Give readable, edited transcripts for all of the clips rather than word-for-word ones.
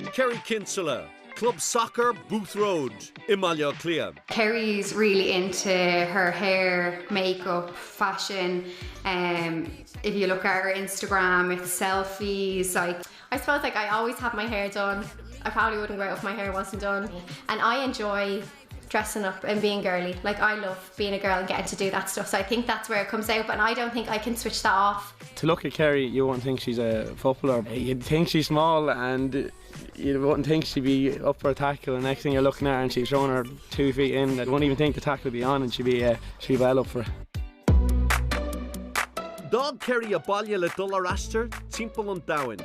Kerri Kinsella, Club Soccer, Booth Road, Imalio Clea. Kerri's really into her hair, makeup, fashion. If you look at her Instagram, it's selfies. I suppose I always have my hair done. I probably wouldn't wear it if my hair wasn't done. And I enjoy dressing up and being girly. I love being a girl and getting to do that stuff. So I think that's where it comes out, but I don't think I can switch that off. To look at Kerri, you wouldn't think she's a footballer. You'd think she's small and you wouldn't think she'd be up for a tackle, and next thing you're looking at her and she's throwing her 2 feet in. You wouldn't even think the tackle would be on, and she'd be well up for it. Dog Kerri a baile le dul araster, timpeall an Dowen.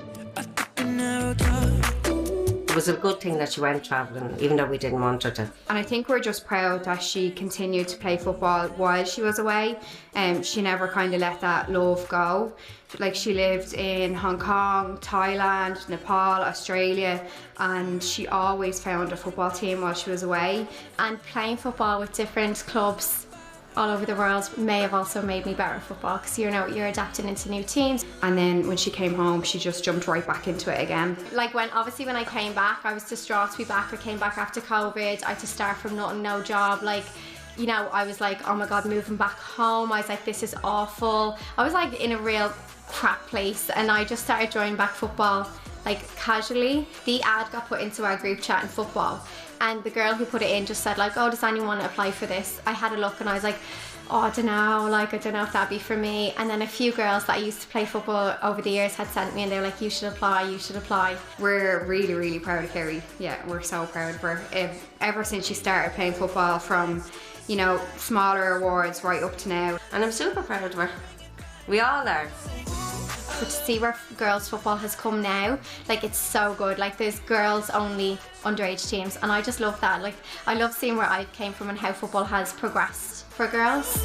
It was a good thing that she went travelling, even though we didn't want her to. And I think we're just proud that she continued to play football while she was away. She never kind of let that love go. She lived in Hong Kong, Thailand, Nepal, Australia, and she always found a football team while she was away. And playing football with different clubs all over the world may have also made me better at football, because you're adapting into new teams. And then when she came home, she just jumped right back into it again. When I came back, I was distraught to be back. I came back after COVID. I had to start from nothing, no job. I was like, oh my God, moving back home. I was like, this is awful. I was in a real crap place, and I just started joining back football casually. The ad got put into our group chat in football, and the girl who put it in just said oh, does anyone want to apply for this? I had a look and I was like, oh, I don't know, I don't know if that'd be for me. And then a few girls that I used to play football over the years had sent me, and they were like, you should apply. We're really, really proud of Kerri. Yeah, we're so proud of her. Ever since she started playing football, from smaller awards right up to now. And I'm super proud of her. We all are. But to see where girls football has come now, it's so good. There's girls only underage teams, and I just love that. I love seeing where I came from and how football has progressed for girls.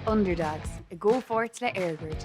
Underdogs, a go forward to the Airgrid.